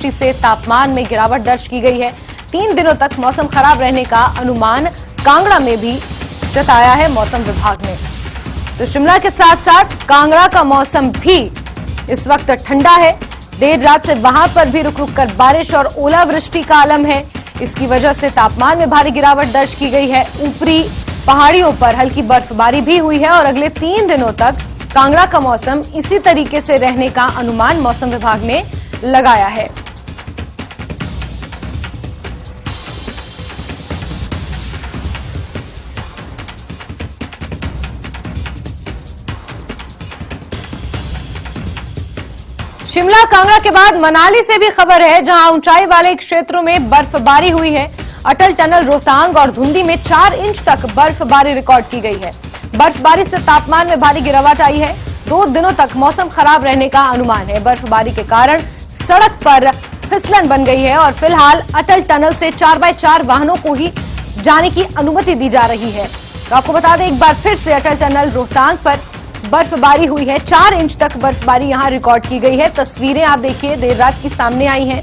से तापमान में गिरावट दर्ज की गई है। 3 दिनों तक मौसम खराब रहने का अनुमान कांगड़ा में भी जताया है मौसम विभाग ने। तो शिमला के साथ साथ कांगड़ा का मौसम भी इस वक्त ठंडा है। देर रात से वहां पर भी रुक रुक कर बारिश और ओलावृष्टि का आलम है। इसकी वजह से तापमान में भारी गिरावट दर्ज की गई है। ऊपरी पहाड़ियों पर हल्की बर्फबारी भी हुई है और अगले 3 दिनों तक कांगड़ा का मौसम इसी तरीके से रहने का अनुमान मौसम विभाग ने लगाया है। शिमला कांगड़ा के बाद मनाली से भी खबर है, जहां ऊंचाई वाले क्षेत्रों में बर्फबारी हुई है। अटल टनल रोहतांग और धुंधी में 4 इंच तक बर्फबारी रिकॉर्ड की गई है। बर्फबारी से तापमान में भारी गिरावट आई है। 2 दिनों तक मौसम खराब रहने का अनुमान है। बर्फबारी के कारण सड़क पर फिसलन बन गई है और फिलहाल अटल टनल से 4x4 वाहनों को ही जाने की अनुमति दी जा रही है। तो आपको बता दें, एक बार फिर से अटल टनल रोहतांग पर बर्फबारी हुई है। 4 इंच तक बर्फबारी यहां रिकॉर्ड की गई है। तस्वीरें आप देखिए देर रात की सामने आई हैं,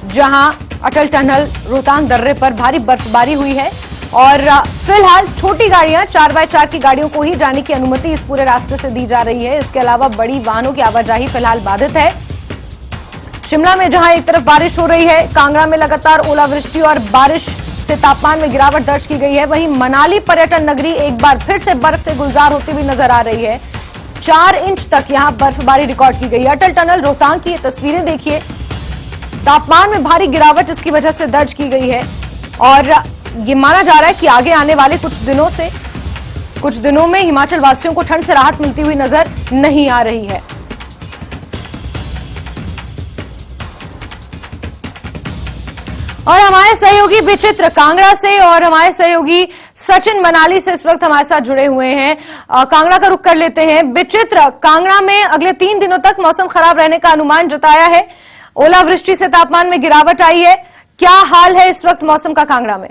जहां अटल टनल रोहतांग दर्रे पर भारी बर्फबारी हुई है और फिलहाल छोटी गाड़ियां 4x4 की गाड़ियों को ही जाने की अनुमति इस पूरे रास्ते से दी जा रही है। इसके अलावा बड़ी वाहनों की आवाजाही फिलहाल बाधित है। शिमला में जहां एक तरफ बारिश हो रही है, कांगड़ा में लगातार ओलावृष्टि और बारिश से तापमान में गिरावट दर्ज की गई है। वहीं मनाली पर्यटन नगरी एक बार फिर से बर्फ से गुलजार होती हुई नजर आ रही है। 4 इंच तक यहां बर्फबारी रिकॉर्ड की गई है। अटल टनल रोहतांग की तस्वीरें देखिए, तापमान में भारी गिरावट इसकी वजह से दर्ज की गई है और ये माना जा रहा है कि आगे आने वाले कुछ दिनों में हिमाचल वासियों को ठंड से राहत मिलती हुई नजर नहीं आ रही है। और हमारे सहयोगी विचित्र कांगड़ा से और हमारे सहयोगी सचिन मनाली से इस वक्त हमारे साथ जुड़े हुए हैं। कांगड़ा का रुख कर लेते हैं। विचित्र, कांगड़ा में अगले 3 दिनों तक मौसम खराब रहने का अनुमान जताया है। ओलावृष्टि से तापमान में गिरावट आई है। क्या हाल है इस वक्त मौसम का कांगड़ा में?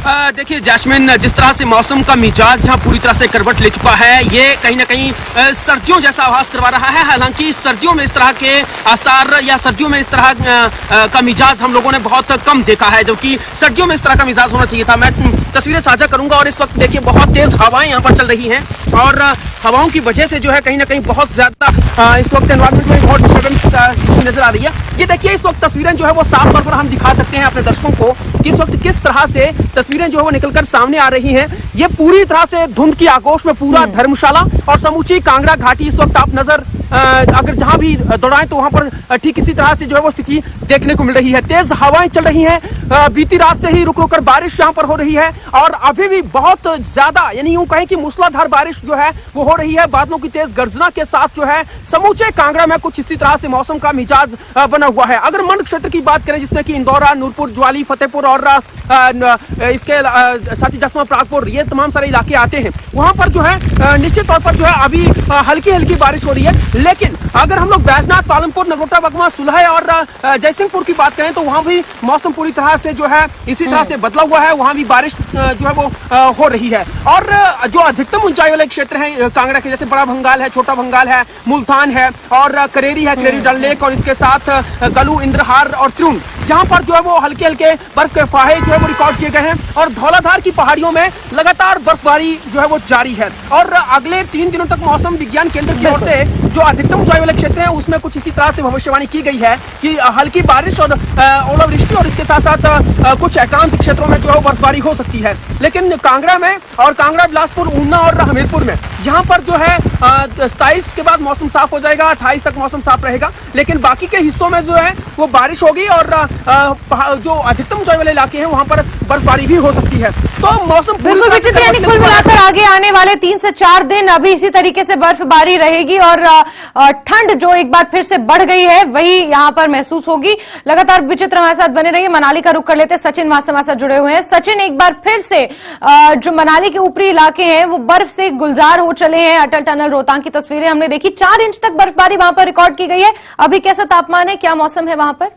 देखिए जैस्मिन, जिस तरह से मौसम का मिजाज यहाँ पूरी तरह से करवट ले चुका है, ये कहीं ना कहीं सर्दियों जैसा आभास करवा रहा है। हालांकि सर्दियों में इस तरह के आसार या सर्दियों में इस तरह का मिजाज हम लोगों ने बहुत कम देखा है, जबकि सर्दियों में इस तरह का मिजाज होना चाहिए था। मैं तस्वीरें साझा करूंगा और इस वक्त देखिए बहुत तेज हवाएं यहाँ पर चल रही हैं और हवाओं की वजह से जो है कहीं ना कहीं बहुत ज्यादा इस वक्त एनवायरमेंट में बहुत डिस्टर्बेंस नजर आ रही है। ये देखिए इस वक्त तस्वीरें जो है वो साफ तौर पर हम दिखा सकते हैं अपने दर्शकों को कि इस वक्त किस तरह से तस्वीरें जो है वो निकलकर सामने आ रही हैं। ये पूरी तरह से धुंध की आगोश में पूरा धर्मशाला और समूची कांगड़ा घाटी इस वक्त आप नजर अगर जहां भी दौड़ाएं तो वहां पर ठीक इसी तरह से जो है वो स्थिति देखने को मिल रही है। तेज हवाएं चल रही हैं। बीती रात से ही रुक रुक कर बारिश यहां पर हो रही है और अभी भी बहुत ज्यादा, यानी यूं कहें कि मूसलाधार बारिश जो है वो हो रही है। बादलों की तेज गर्जना के साथ जो है समूचे कांगड़ा में कुछ इसी तरह से मौसम का मिजाज बना हुआ है। अगर मंड क्षेत्र की बात करें, जिसमें कि इंदौरा, नूरपुर, ज्वाली, फतेहपुर और इसके साथ ही जसवा, प्रागपुर, ये तमाम सारे इलाके आते हैं, वहां पर जो है निश्चित तौर पर जो है अभी हल्की हल्की बारिश हो रही है। लेकिन अगर हम लोग बैजनाथ, पालमपुर, नगरोटा, बगवा, सुलह और जयसिंहपुर की बात करें तो वहां भी मौसम पूरी तरह से जो है इसी तरह से बदला हुआ है। वहां भी बारिश जो है वो हो रही है और जो अधिकतम ऊंचाई वाले क्षेत्र हैं कांगड़ा के, जैसे बड़ा भंगाल है, छोटा भंगाल है, मुल्तान है और करेरी है, करेरी डल लेक और इसके साथ गलू, इंद्रहार और त्रिउंड, जहां पर जो है वो हल्के हल्के बर्फ के फाहे जो है वो रिकॉर्ड किए गए हैं और धौलाधार की पहाड़ियों में लगातार बर्फबारी जो है वो जारी है। और अगले 3 दिनों तक मौसम विज्ञान केंद्र की ओर से जो अधिकतम ऊंचाई वाले क्षेत्र हैं उसमें कुछ इसी तरह से भविष्यवाणी की गई है कि हल्की बारिश और ओलावृष्टि और इसके साथ साथ कुछ एकांत क्षेत्रों में जो है बर्फबारी हो सकती है। लेकिन कांगड़ा में और कांगड़ा, बिलासपुर, ऊना और हमीरपुर में यहाँ पर जो है 27 के बाद मौसम साफ हो जाएगा, 28 तक मौसम साफ रहेगा। लेकिन बाकी के हिस्सों में जो है वो बारिश होगी और जो अधिकतम ऊंचाई वाले इलाके हैं वहां पर बर्फबारी भी हो सकती है। तो मौसम बिल्कुल विचित्र, यानी कुल मिलाकर आगे आने वाले 3 से 4 दिन अभी इसी तरीके से बर्फबारी रहेगी और ठंड जो एक बार फिर से बढ़ गई है वही यहाँ पर महसूस होगी। लगातार विचित्र हमारे साथ बने रहिए। मनाली का रुख कर लेते, सचिन वहां से हमारे साथ जुड़े हुए हैं। सचिन, एक बार फिर से जो मनाली के ऊपरी इलाके हैं वो बर्फ से गुलजार हो चले हैं। अटल टनल रोहतांग की तस्वीरें हमने देखी, 4 इंच तक बर्फबारी वहां पर रिकॉर्ड की गई है। अभी कैसा तापमान है, क्या मौसम है वहां पर?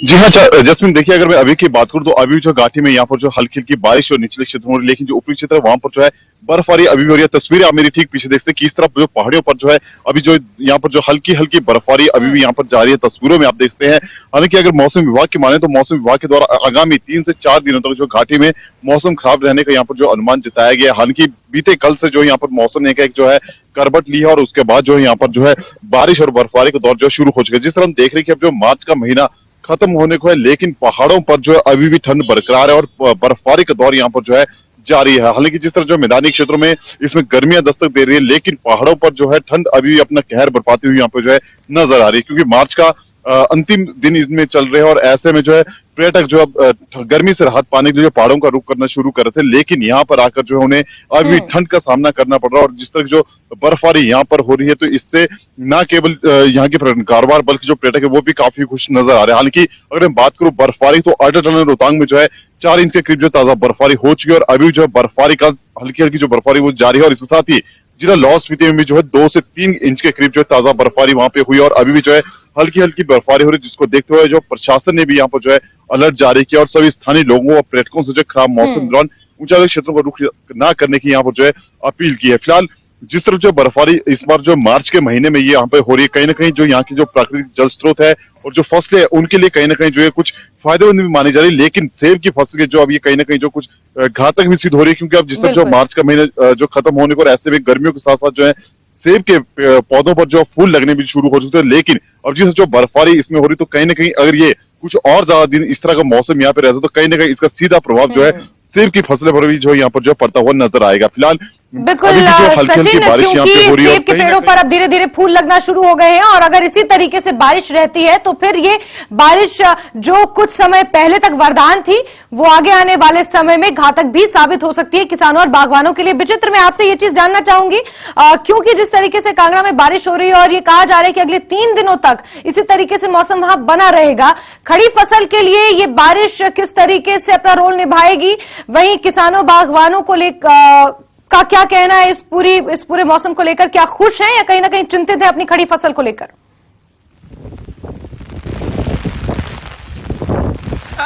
जी हाँ जैस्मिन, देखिए अगर मैं अभी की बात करूं तो अभी जो घाटी में यहाँ पर जो हल्की हल्की बारिश और निचले क्षेत्रों में, लेकिन जो ऊपरी क्षेत्र है वहां पर जो है बर्फबारी अभी भी हो रही है। तस्वीरें आप मेरी ठीक पीछे देखते हैं कि इस तरफ जो पहाड़ियों पर जो है अभी जो यहाँ पर जो हल्की हल्की बर्फबारी अभी भी यहाँ पर जारी है, तस्वीरों में आप देखते हैं। हालांकि अगर मौसम विभाग की माने तो मौसम विभाग के द्वारा आगामी 3 से 4 दिनों तक जो घाटी में मौसम खराब रहने का यहाँ पर जो अनुमान जताया गया है। हालांकि बीते कल से जो यहाँ पर मौसम ने एक जो है करवट ली है और उसके बाद जो है यहाँ पर जो है बारिश और बर्फबारी का दौर जो शुरू हो चुका है। जिस तरह हम देख रहे हैं कि अब जो मार्च का महीना खत्म होने को है, लेकिन पहाड़ों पर जो है अभी भी ठंड बरकरार है और बर्फबारी का दौर यहाँ पर जो है जारी है। हालांकि जिस तरह जो मैदानी क्षेत्रों में इसमें गर्मियां दस्तक दे रही है, लेकिन पहाड़ों पर जो है ठंड अभी भी अपना कहर बरपाती हुई यहाँ पर जो है नजर आ रही है, क्योंकि मार्च का अंतिम दिन इसमें चल रहे हैं और ऐसे में जो है पर्यटक जो अब गर्मी से राहत पाने के लिए पहाड़ों का रुख करना शुरू कर रहे थे, लेकिन यहाँ पर आकर जो है उन्हें अभी ठंड का सामना करना पड़ रहा है। और जिस तरह जो बर्फबारी यहाँ पर हो रही है तो इससे न केवल यहाँ के कारोबार बल्कि जो पर्यटक है वो भी काफी खुश नजर आ रहे हैं। हालांकि अगर मैं बात करूं बर्फबारी तो अटल टनल रोहतांग में जो है 4 इंच के करीब जो ताजा बर्फबारी हो चुकी है और अभी जो है बर्फबारी का हल्की हल्की जो बर्फबारी वो जारी है। और इसके साथ ही जिला लाहौल स्पीति में भी जो है 2 से 3 इंच के करीब जो है ताजा बर्फबारी वहां पे हुई और अभी भी जो है हल्की हल्की बर्फबारी हो रही है, जिसको देखते हुए जो प्रशासन ने भी यहाँ पर जो है अलर्ट जारी किया और सभी स्थानीय लोगों और पर्यटकों से जो खराब मौसम के दौरान ऊंचाई क्षेत्रों का रुख न करने की यहाँ पर जो है अपील की है। फिलहाल जिस तरह जो बर्फबारी इस बार जो मार्च के महीने में ये यहाँ पे हो रही है, कहीं ना कहीं जो यहाँ की जो प्राकृतिक जल स्रोत है और जो फसलें है उनके लिए कहीं ना कहीं जो है कुछ फायदेमंद भी मानी जा रही है, लेकिन सेब की फसल जो अभी कहीं ना कहीं जो कुछ घातक भी सिद्ध हो रही है, क्योंकि अब जिस तरह जो मार्च का महीना जो खत्म होने को और ऐसे में गर्मियों के साथ साथ जो है सेब के पौधों पर जो फूल लगने भी शुरू हो चुके हैं। लेकिन अब जिस जो बर्फबारी इसमें हो रही तो कहीं ना कहीं अगर ये कुछ और ज्यादा दिन इस तरह का मौसम यहाँ पे रहता तो कहीं ना कहीं इसका सीधा प्रभाव जो है सेब की फसलें पर भी जो यहाँ पर जो पड़ता हुआ नजर आएगा। फिलहाल बिल्कुल सचिन, क्योंकि सेब के पेड़ों पर अब धीरे धीरे फूल लगना शुरू हो गए हैं और अगर इसी तरीके से बारिश रहती है तो फिर ये बारिश जो कुछ समय पहले तक वरदान थी वो आगे आने वाले समय में घातक भी साबित हो सकती है किसानों और बागवानों के लिए। विचित्र, मैं आपसे ये चीज जानना चाहूंगी क्योंकि जिस तरीके से कांगड़ा में बारिश हो रही है और ये कहा जा रहा है कि अगले 3 दिनों तक इसी तरीके से मौसम वहां बना रहेगा, खड़ी फसल के लिए ये बारिश किस तरीके से अपना रोल निभाएगी, वहीं किसानों बागवानों को लेकर का क्या कहना है इस पूरे मौसम को लेकर? क्या खुश हैं या कहीं ना कहीं चिंतित है अपनी खड़ी फसल को लेकर?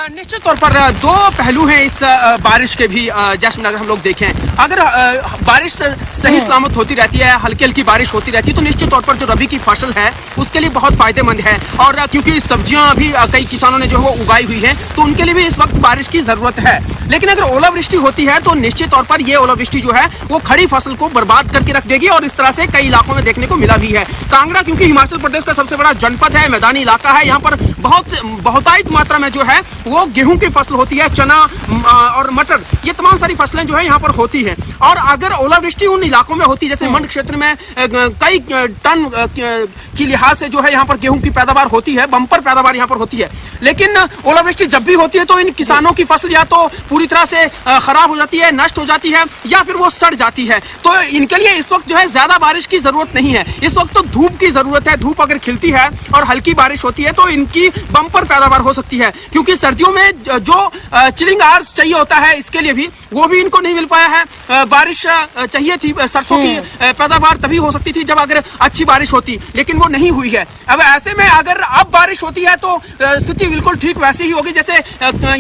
निश्चित तौर पर 2 पहलू हैं इस बारिश के भी। जैस्मिन, अगर हम लोग देखें, अगर बारिश सही सलामत होती रहती है, हल्की हल्की बारिश होती रहती है तो निश्चित तौर पर जो रबी की फसल है उसके लिए बहुत फायदेमंद है। और क्योंकि सब्जियां भी कई किसानों ने जो है वो उगाई हुई है तो उनके लिए भी इस वक्त बारिश की जरूरत है। लेकिन अगर ओलावृष्टि होती है तो निश्चित तौर पर यह ओलावृष्टि जो है वो खड़ी फसल को बर्बाद करके रख देगी और इस तरह से कई इलाकों में देखने को मिला भी है। कांगड़ा क्योंकि हिमाचल प्रदेश का सबसे बड़ा जनपद है, मैदानी इलाका है, यहाँ पर बहुतायत मात्रा में जो है वो गेहूं की फसल होती है, चना और मटर, ये तमाम सारी फसलें जो है यहाँ पर होती है। और अगर ओलावृष्टि उन इलाकों में होती जैसे मंड क्षेत्र में कई टन की लिहाज से जो है यहाँ पर गेहूं की पैदावार होती है, बम्पर पैदावार यहाँ पर होती है। लेकिन ओलावृष्टि जब भी होती है तो इन किसानों की फसल या तो पूरी तरह से खराब हो जाती है, नष्ट हो जाती है या फिर वो सड़ जाती है। तो इनके लिए इस वक्त जो है ज्यादा बारिश की जरूरत नहीं है, इस वक्त तो धूप की जरूरत है। धूप अगर खिलती है और हल्की बारिश होती है तो इनकी बम्पर पैदावार हो सकती है, क्योंकि सर्दियों में जो चिलिंग आवर्स चाहिए होता है इसके लिए भी वो भी इनको नहीं मिल पाया है। बारिश चाहिए थी, सरसों की पैदावार तभी हो सकती थी जब अगर अच्छी बारिश होती, लेकिन वो नहीं हुई है। अब ऐसे में अगर अब बारिश होती है तो स्थिति बिल्कुल ठीक वैसी ही होगी जैसे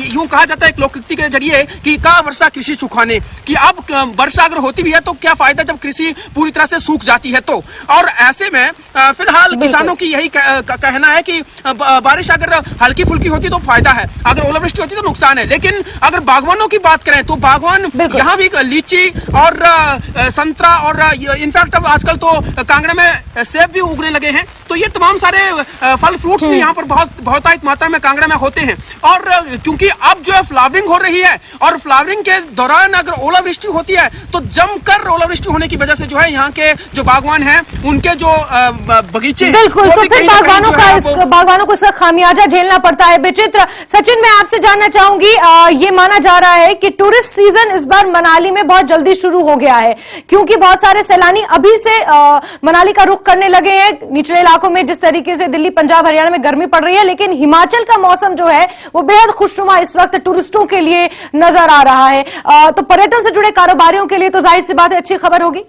यूं कहा जाता है एक लोकोक्ति के जरिए कि का वर्षा कृषि सुखाने, कि अब वर्षा अगर होती भी है तो क्या फायदा जब कृषि पूरी तरह से सूख जाती है तो। और ऐसे में फिलहाल किसानों की यही कहना है कि बारिश अगर हल्की फुल्की होती तो फायदा है, अगर ओलावृष्टि होती तो नुकसान है। लेकिन अगर बागवानों की बात करें तो बागवान यहाँ भी लीची और संतरा और इनफैक्ट अब आजकल तो कांगड़ा में सेब भी उगने लगे हैं, तो ये तमाम सारे फल फ्रूट्स भी यहाँ पर बहुतायत मात्रा में कांगड़ा में होते हैं। और क्योंकि अब जो है फ्लावरिंग हो रही है और फ्लावरिंग के दौरान अगर ओलावृष्टि होती है तो जमकर ओलावृष्टि होने की वजह से जो है यहाँ के जो बागवान हैं उनके जो बगीचे बिल्कुल, तो फिर बागवानों को इसका खामियाजा झेलना पड़ता है। विचित्र, सचिन मैं आपसे जानना चाहूंगी, ये माना जा रहा है कि टूरिस्ट सीजन इस बार मनाली में बहुत जल्दी शुरू हो गया है क्योंकि बहुत सारे सैलानी अभी से मनाली का रुख करने लगे हैं। निचले इलाकों में जिस तरीके से दिल्ली, पंजाब, हरियाणा में गर्मी पड़ रही है, लेकिन हिमाचल का मौसम जो है वो बेहद खुशनुमा इस वक्त टूरिस्टों के लिए नजर आ रहा है। तो पर्यटन से जुड़े कारोबारियों के लिए तो जाहिर सी बात है अच्छी खबर होगी।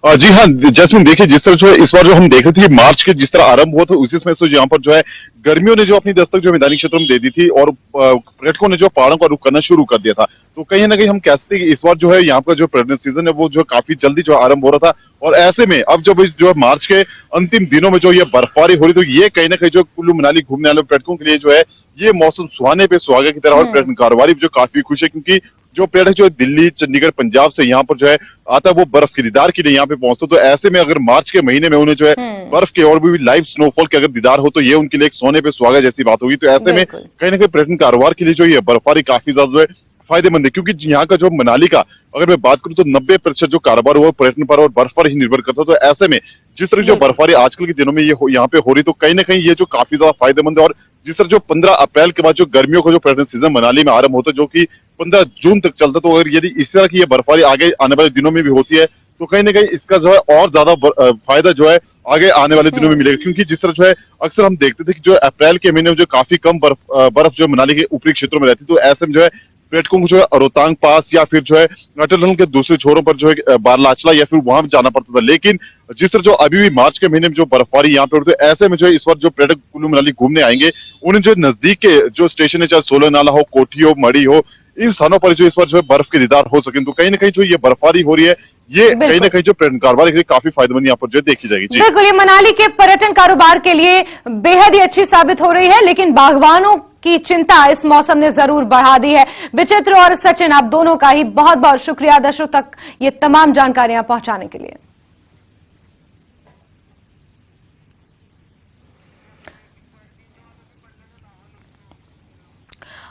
जी हाँ जैस्मिन, देखिए जिस तरह जो है इस बार जो हम देख रहे थे मार्च के जिस तरह आरंभ हुआ था उसी समय से यहाँ पर जो है गर्मियों ने जो अपनी दस्तक जो मैदानी क्षेत्रों में दे दी थी और पर्यटकों ने जो पहाड़ों का रुख करना शुरू कर दिया था। तो कहीं ना कहीं हम कह सकते हैं कि इस बार जो है यहाँ का जो पर्यटन सीजन है वो जो काफी जल्दी जो आरंभ हो रहा था, और ऐसे में अब जो मार्च के अंतिम दिनों में जो ये बर्फबारी हो रही, तो ये कहीं ना कहीं जो कुल्लू मनाली घूमने वाले पर्यटकों के लिए जो है ये मौसम सुहाने पे सुहागा की तरह, और पर्यटन कारोबारी जो काफी खुश है क्योंकि जो पर्यटक जो दिल्ली, चंडीगढ़, पंजाब से यहाँ पर जो है आता है वो बर्फ के दीदार के लिए यहाँ पे पहुंचता, तो ऐसे में अगर मार्च के महीने में उन्हें जो है बर्फ के और भी लाइव स्नोफॉल के अगर दीदार हो तो ये उनके लिए एक सोने पे सुहागा जैसी बात होगी। तो ऐसे में कहीं ना कहीं पर्यटन कारोबार के लिए जो ये बर्फबारी काफी ज्यादा जो है फायदेमंद है, क्योंकि यहाँ का जो मनाली का अगर मैं बात करूं तो 90% जो कारोबार हुआ पर्यटन पर और बर्फ पर ही निर्भर करता है। तो ऐसे में जिस तरह जो बर्फबारी आजकल के दिनों में ये यहाँ पे हो रही, तो कहीं ना कहीं ये जो काफी ज्यादा फायदेमंद है। और जिस तरह जो 15 अप्रैल के बाद जो गर्मियों का जो पर्यटन सीजन मनाली में आरंभ होता है जो कि 15 जून तक चलता, तो अगर यदि इस तरह की ये बर्फबारी आगे आने वाले दिनों में भी होती है तो कहीं ना कहीं इसका जो है और ज्यादा फायदा जो है आगे आने वाले दिनों में मिलेगा, क्योंकि जिस तरह जो है अक्सर हम देखते थे कि जो अप्रैल के महीने में जो काफी कम बर्फ जो मनाली के ऊपरी क्षेत्रों में रहती, तो ऐसे में जो है पर्यटकों को जो है रोहतांग पास या फिर जो है अटल टनल के दूसरे छोरों पर जो है बारलाचला या फिर वहां जाना पड़ता था। लेकिन जिस तरह जो अभी भी मार्च के महीने में जो बर्फबारी यहाँ पे होती है, ऐसे में जो है इस बार जो पर्यटक कुल्लू मनाली घूमने आएंगे उन्हें जो नजदीक के जो स्टेशन है, चाहे सोलर नाला हो, कोठी हो, मड़ी हो, इन स्थानों पर जो इस बार जो है बर्फ के दीदार हो सके। तो कहीं ना कहीं जो ये बर्फबारी हो रही है ये कहीं ना कहीं जो पर्यटन कारोबार के लिए काफी फायदेमंद यहाँ पर जो देखी जाएगी। बिल्कुल, ये मनाली के पर्यटन कारोबार के लिए बेहद ही अच्छी साबित हो रही है, लेकिन बागवानों की चिंता इस मौसम ने जरूर बढ़ा दी है। विचित्र और सचिन, आप दोनों का ही बहुत बहुत शुक्रिया दर्शकों तक ये तमाम जानकारियां पहुंचाने के लिए।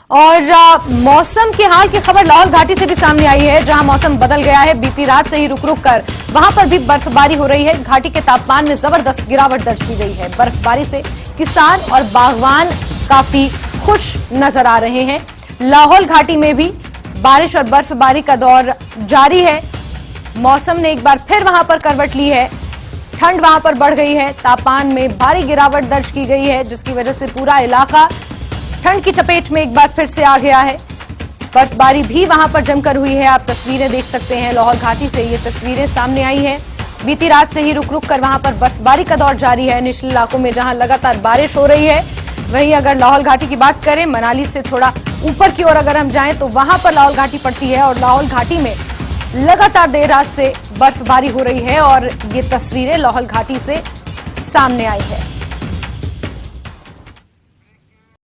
और मौसम के हाल की खबर लाहौल घाटी से भी सामने आई है, जहां मौसम बदल गया है। बीती रात से ही रुक रुक कर वहां पर भी बर्फबारी हो रही है। घाटी के तापमान में जबरदस्त गिरावट दर्ज की गई है। बर्फबारी से किसान और बागवान काफी खुश नजर आ रहे हैं। लाहौल घाटी में भी बारिश और बर्फबारी का दौर जारी है। मौसम ने एक बार फिर वहां पर करवट ली है। ठंड वहां पर बढ़ गई है। तापमान में भारी गिरावट दर्ज की गई है, जिसकी वजह से पूरा इलाका ठंड की चपेट में एक बार फिर से आ गया है। बर्फबारी भी वहां पर जमकर हुई है। आप तस्वीरें देख सकते हैं लाहौल घाटी से, ये तस्वीरें सामने आई हैं। बीती रात से ही रुक रुक कर वहां पर बर्फबारी का दौर जारी है। निचले इलाकों में जहां लगातार बारिश हो रही है, वहीं अगर लाहौल घाटी की बात करें, मनाली से थोड़ा ऊपर की ओर अगर हम जाएं तो वहां पर लाहौल घाटी पड़ती है, और लाहौल घाटी में लगातार देर रात से बर्फबारी हो रही है। और ये तस्वीरें लाहौल घाटी से सामने आई है।